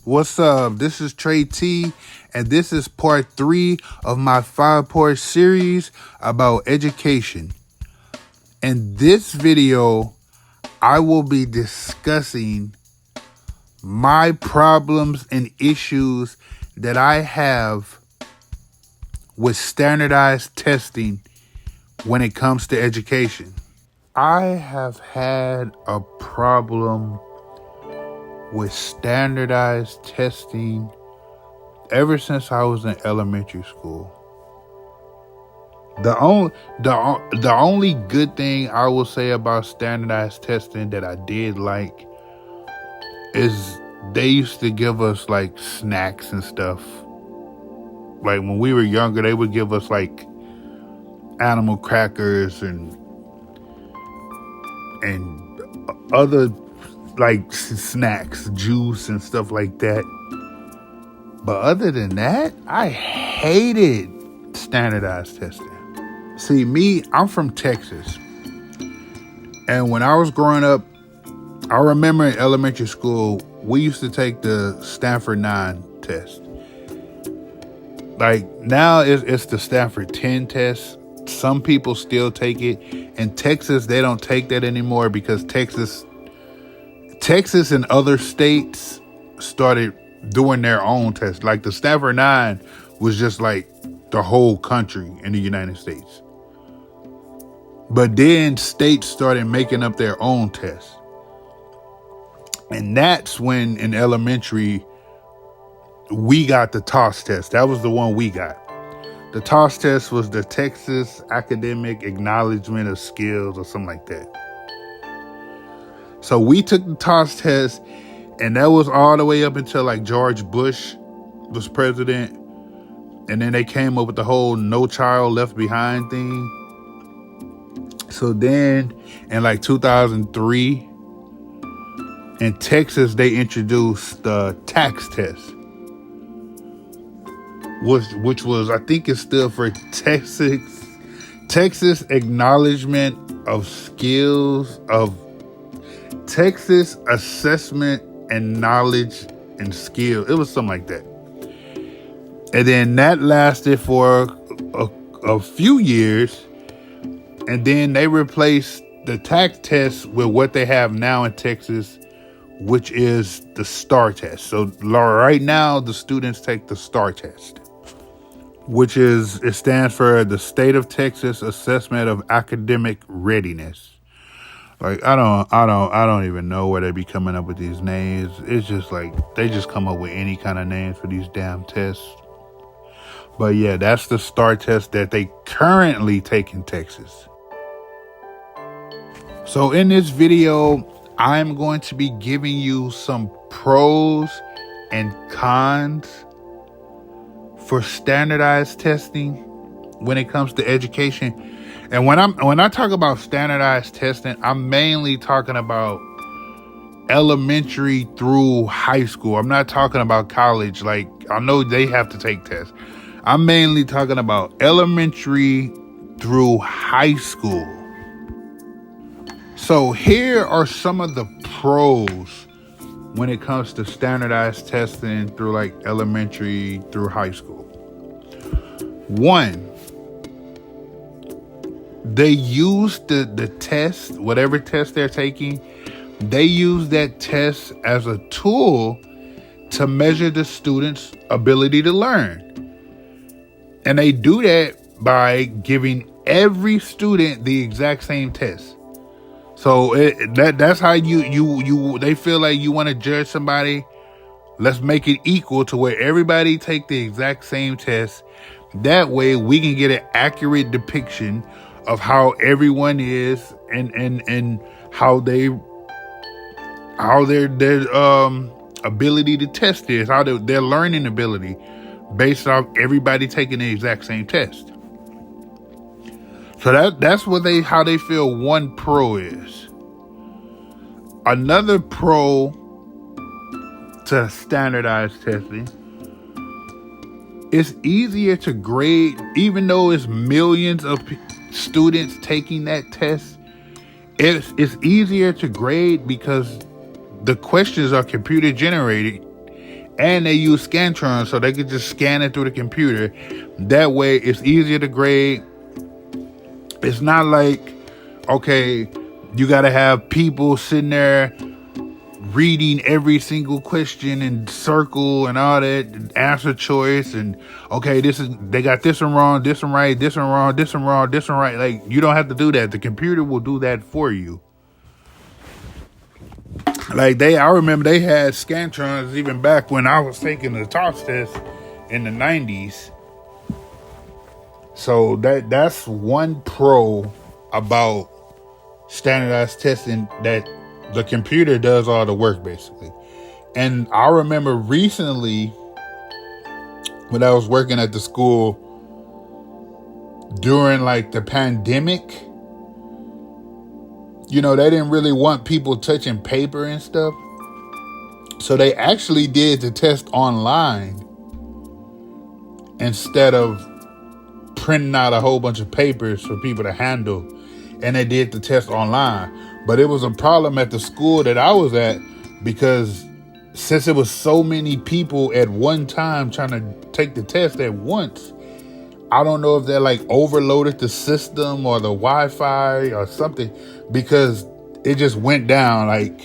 What's up? This is Trey T, and this is part 3 of my 5-part series about education. In this video, I will be discussing my problems and issues that I have with standardized testing when it comes to education. I have had a problem with standardized testing ever since I was in elementary school. The only good thing I will say about standardized testing that I did like is they used to give us like snacks and stuff. Like when we were younger, they would give us like animal crackers and other like snacks, juice and stuff like that. But other than that, I hated standardized testing. See, me, I'm from Texas. And when I was growing up, I remember in elementary school, we used to take the Stanford 9 test. Like now it's the Stanford 10 test. Some people still take it. In Texas, they don't take that anymore because Texas and other states started doing their own tests. Like the Stanford 9 was just like the whole country in the United States. But then states started making up their own tests. And that's when in elementary, we got the TOS test. That was the one we got. The TOS test was the Texas Academic Acknowledgement of Skills or something like that. So we took the TOS test, and that was all the way up until like George Bush was president. And then they came up with the whole No Child Left Behind thing. So then in like 2003, in Texas, they introduced the tax test, which was, I think it stood for Texas Acknowledgement of Skills of Texas Assessment and Knowledge and Skill. It was something like that. And then that lasted for a few years. And then they replaced the tax test with what they have now in Texas, which is the STAR test. So right now, the students take the STAR test, it stands for the State of Texas Assessment of Academic Readiness. Like, I don't even know where they be coming up with these names. It's just like, they just come up with any kind of names for these damn tests. But yeah, that's the STAR test that they currently take in Texas. So in this video, I'm going to be giving you some pros and cons for standardized testing when it comes to education. And when I talk about standardized testing, I'm mainly talking about elementary through high school. I'm not talking about college. Like, I know they have to take tests. I'm mainly talking about elementary through high school. So here are some of the pros when it comes to standardized testing through like elementary through high school. 1, they use the test, whatever test they're taking, they use that test as a tool to measure the student's ability to learn. And they do that by giving every student the exact same test. So that's how they feel like you want to judge somebody. Let's make it equal to where everybody take the exact same test. That way we can get an accurate depiction of how everyone is and how their ability to test is, how their learning ability based off everybody taking the exact same test. So that's how they feel one pro is. Another pro to standardized testing, it's easier to grade, even though it's millions of students taking that test. It's easier to grade because the questions are computer generated And they use Scantrons, so they could just scan it through the computer. That way, it's easier to grade. It's not like, okay, you got to have people sitting there reading every single question and circle and all that, answer choice, and okay, they got this one wrong, this one right, this one wrong, this one wrong, this one right. Like, you don't have to do that. The computer will do that for you. Like, I remember they had Scantrons even back when I was taking the TOS test in the 90s. So that's one pro about standardized testing, that the computer does all the work basically. And I remember recently when I was working at the school during like the pandemic, you know, they didn't really want people touching paper and stuff. So they actually did the test online instead of printing out a whole bunch of papers for people to handle. And they did the test online. But it was a problem at the school that I was at, because since it was so many people at one time trying to take the test at once, I don't know if they like overloaded the system or the Wi-Fi or something, because it just went down. Like,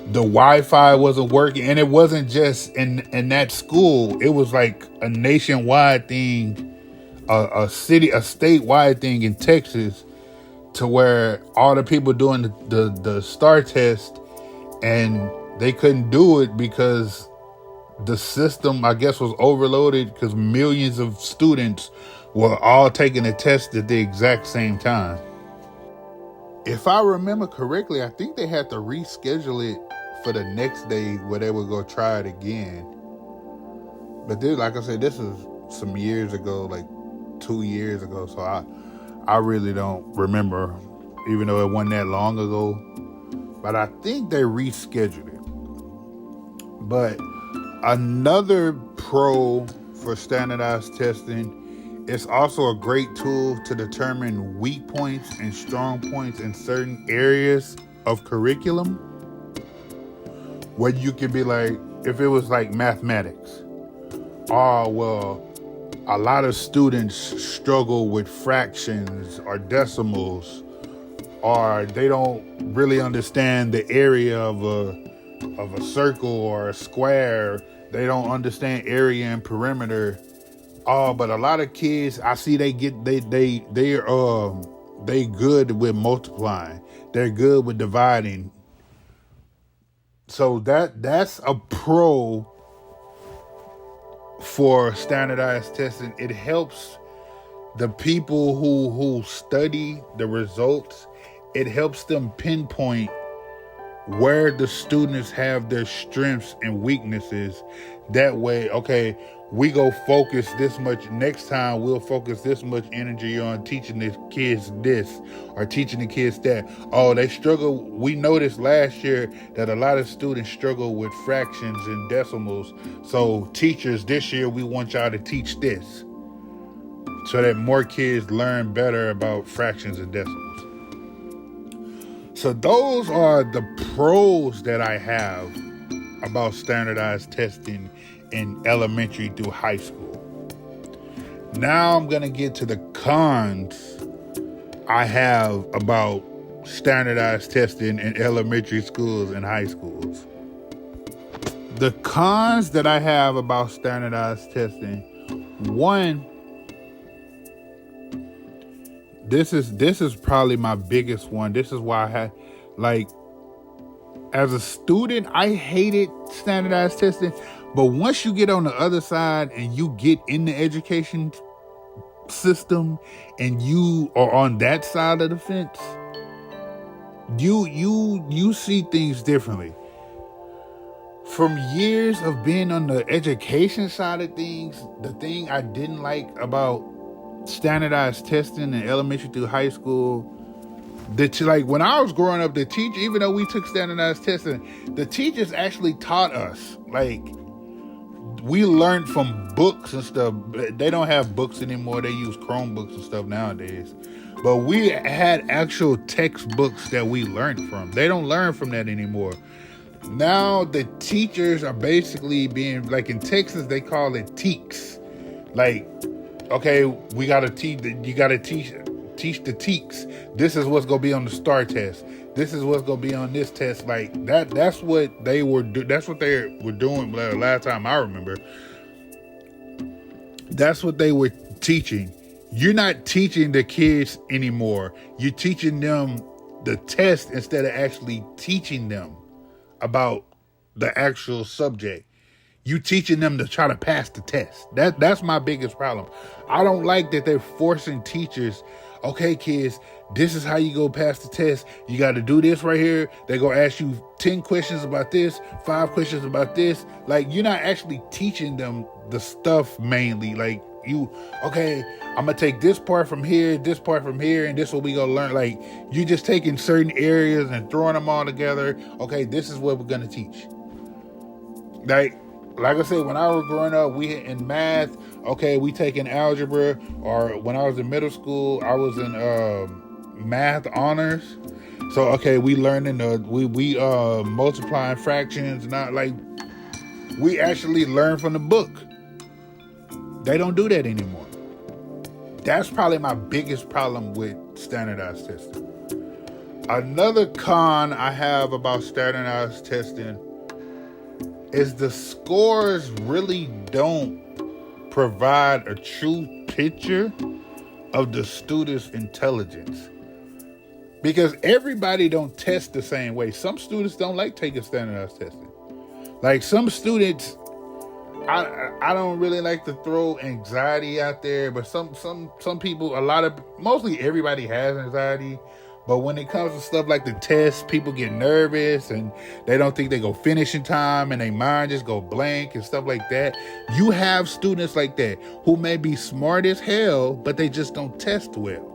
the Wi-Fi wasn't working, and it wasn't just in that school. It was like a nationwide thing, a statewide thing in Texas, to where all the people doing the STAR test, and they couldn't do it because the system, I guess, was overloaded, because millions of students were all taking the test at the exact same time. If I remember correctly, I think they had to reschedule it for the next day where they would go try it again. But this, like I said, this is some years ago, like 2 years ago. So I really don't remember, even though it wasn't that long ago. But I think they rescheduled it. But another pro for standardized testing, it's also a great tool to determine weak points and strong points in certain areas of curriculum. Where you could be like, if it was like mathematics, oh, well, a lot of students struggle with fractions or decimals, or they don't really understand the area of a circle or a square. They don't understand area and perimeter. Oh, but a lot of kids, I see they good with multiplying. They're good with dividing. So that's a pro for standardized testing. It helps the people who study the results. It helps them pinpoint where the students have their strengths and weaknesses. That way, okay, we go focus this much. Next time, we'll focus this much energy on teaching the kids this or teaching the kids that. Oh, they struggle. We noticed last year that a lot of students struggle with fractions and decimals. So teachers, this year, we want y'all to teach this so that more kids learn better about fractions and decimals. So those are the pros that I have about standardized testing in elementary through high school. Now I'm going to get to the cons I have about standardized testing in elementary schools and high schools. The cons that I have about standardized testing, one, this is probably my biggest one. This is why I had, like, as a student, I hated standardized testing. But once you get on the other side and you get in the education system and you are on that side of the fence, you see things differently. From years of being on the education side of things, the thing I didn't like about standardized testing in elementary through high school, like when I was growing up, the teacher, even though we took standardized testing, the teachers actually taught us. Like, we learned from books and stuff. They don't have books anymore. They use Chromebooks and stuff nowadays. But we had actual textbooks that we learned from. They don't learn from that anymore. Now the teachers are basically being, like in Texas, they call it teaks. Like, okay, we gotta teach. You gotta teach the teaks. This is what's gonna be on the STAR test. This is what's gonna be on this test. Like that. That's what they were. That's what they were doing. Last time I remember, that's what they were teaching. You're not teaching the kids anymore. You're teaching them the test instead of actually teaching them about the actual subject. You teaching them to try to pass the test. That's my biggest problem. I don't like that they're forcing teachers. Okay, kids, this is how you go pass the test. You got to do this right here. They're going to ask you 10 questions about this, 5 questions about this. Like, you're not actually teaching them the stuff mainly. Like, okay, I'm going to take this part from here, and this is what we going to learn. Like, you just taking certain areas and throwing them all together. Okay, this is what we're going to teach. Like I said, when I was growing up, we in math, okay, we taking algebra, or when I was in middle school, I was in math honors. So okay, we learning we multiplying fractions, not like we actually learn from the book. They don't do that anymore. That's probably my biggest problem with standardized testing. Another con I have about standardized testing is the scores really don't provide a true picture of the student's intelligence. Because everybody don't test the same way. Some students don't like taking standardized testing. Like some students, I don't really like to throw anxiety out there, but some people, mostly everybody has anxiety. But when it comes to stuff like the test, people get nervous and they don't think they go finish in time and their mind just go blank and stuff like that. You have students like that who may be smart as hell, but they just don't test well.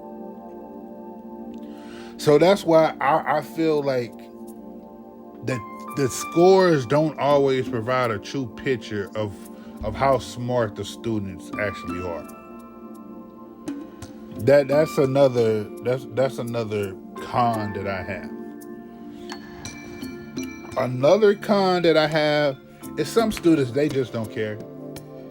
So that's why I feel like the scores don't always provide a true picture of how smart the students actually are. That's another con that I have. Another con that I have is some students, they just don't care.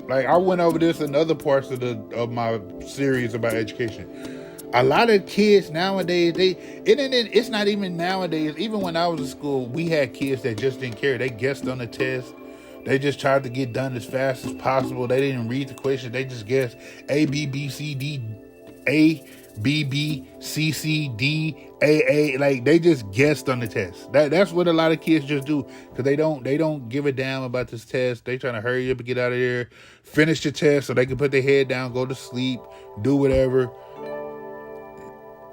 Like I went over this in other parts of my series about education. A lot of kids nowadays, it's not even nowadays. Even when I was in school, we had kids that just didn't care. They guessed on the test. They just tried to get done as fast as possible. They didn't read the question. They just guessed A, B, B, C, D, A, B, B, C, C, D, A. Like they just guessed on the test. That's what a lot of kids just do, because they don't give a damn about this test. They trying to hurry up and get out of there, finish the test so they can put their head down, go to sleep, do whatever.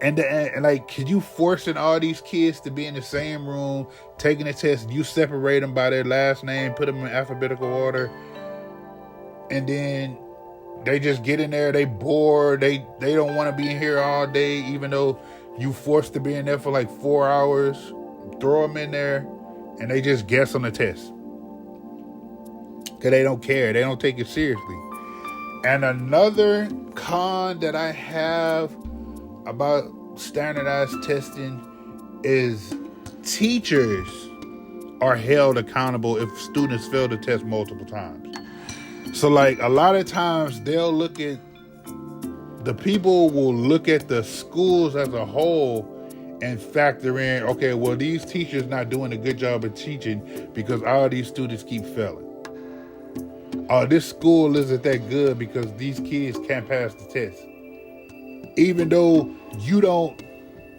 And like, could you forcing all these kids to be in the same room taking a test? You separate them by their last name, put them in alphabetical order, and then they just get in there. They bored. They don't want to be in here all day, even though you forced to be in there for like 4 hours. Throw them in there, and they just guess on the test because they don't care. They don't take it seriously. And another con that I have about standardized testing is teachers are held accountable if students fail the test multiple times. So like a lot of times the people will look at the schools as a whole and factor in, okay, well, these teachers not doing a good job of teaching because all these students keep failing. This school isn't that good because these kids can't pass the test. Even though you don't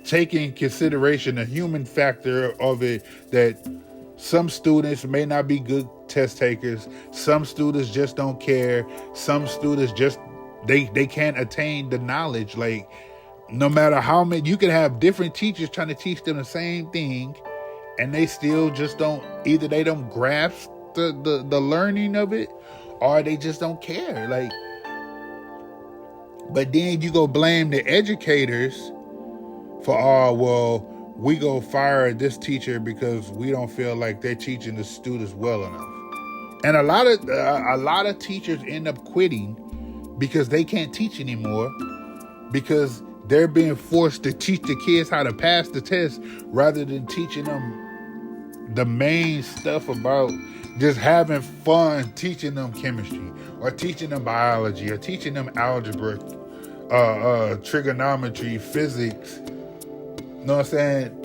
take in consideration the human factor of it, that some students may not be good test takers. Some students just don't care. Some students just, they can't attain the knowledge. Like, no matter how many, you can have different teachers trying to teach them the same thing, and they still just don't, either they don't grasp the learning of it, or they just don't care. Like, but then you go blame the educators for, well, we go fire this teacher because we don't feel like they're teaching the students well enough. And a lot of teachers end up quitting because they can't teach anymore, because they're being forced to teach the kids how to pass the test rather than teaching them the main stuff about just having fun teaching them chemistry or teaching them biology or teaching them algebra, trigonometry, physics. You know what I'm saying?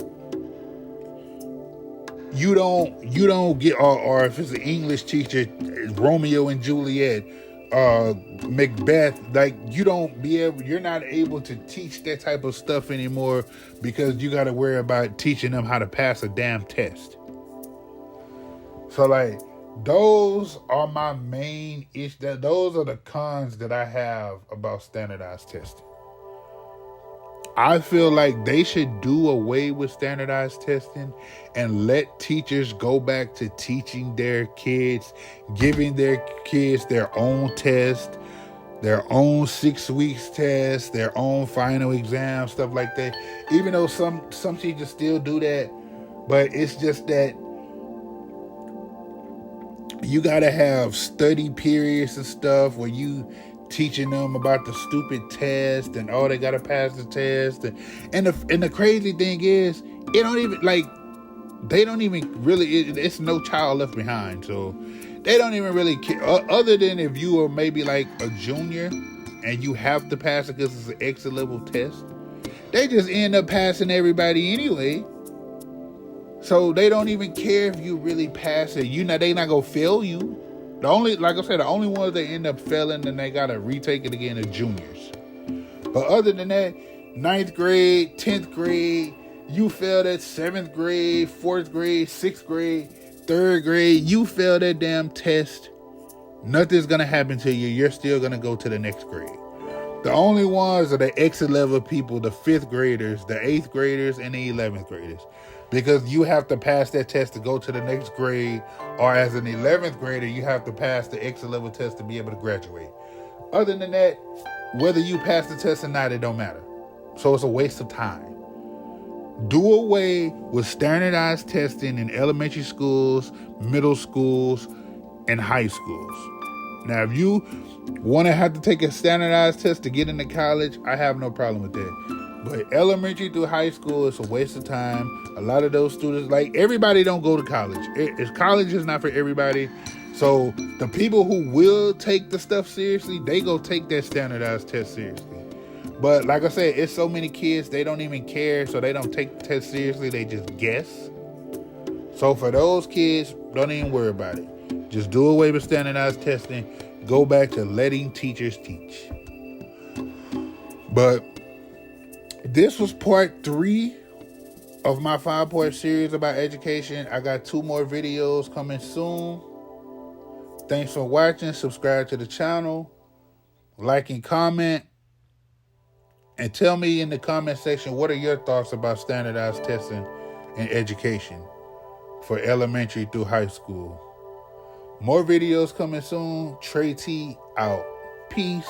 You don't get, or if it's an English teacher, Romeo and Juliet, Macbeth, like you're not able to teach that type of stuff anymore because you got to worry about teaching them how to pass a damn test. So like those are my main issues. Those are the cons that I have about standardized testing. I feel like they should do away with standardized testing and let teachers go back to teaching their kids, giving their kids their own test, their own 6 weeks test, their own final exam, stuff like that. Even though some teachers still do that, but it's just that you gotta have study periods and stuff where you teaching them about the stupid test and they gotta pass the test, and the crazy thing is they don't even really, it's no child left behind, so they don't even really care, other than if you are maybe like a junior and you have to pass it because it's an extra level test. They just end up passing everybody anyway. So they don't even care if you really pass it. They not gonna fail you. The only ones that end up failing and they gotta retake it again are juniors. But other than that, 9th grade, 10th grade, you failed at 7th grade, 4th grade, 6th grade, 3rd grade, you failed that damn test. Nothing's gonna happen to you. You're still gonna go to the next grade. The only ones are the exit level people, the 5th graders, the 8th graders, and the 11th graders. Because you have to pass that test to go to the next grade, or as an 11th grader, you have to pass the exit level test to be able to graduate. Other than that, whether you pass the test or not, it don't matter. So it's a waste of time. Do away with standardized testing in elementary schools, middle schools, and high schools. Now, if you want to have to take a standardized test to get into college, I have no problem with that. But elementary through high school, it's a waste of time. A lot of those students, like everybody don't go to college. College is not for everybody. So the people who will take the stuff seriously, they go take that standardized test seriously. But like I said, it's so many kids, they don't even care. So they don't take the test seriously. They just guess. So for those kids, don't even worry about it. Just do away with standardized testing. Go back to letting teachers teach. But this was part 3 of my 5-part series about education. I got 2 more videos coming soon. Thanks for watching. Subscribe to the channel. Like and comment. And tell me in the comment section, what are your thoughts about standardized testing in education for elementary through high school? More videos coming soon. Trey T out. Peace.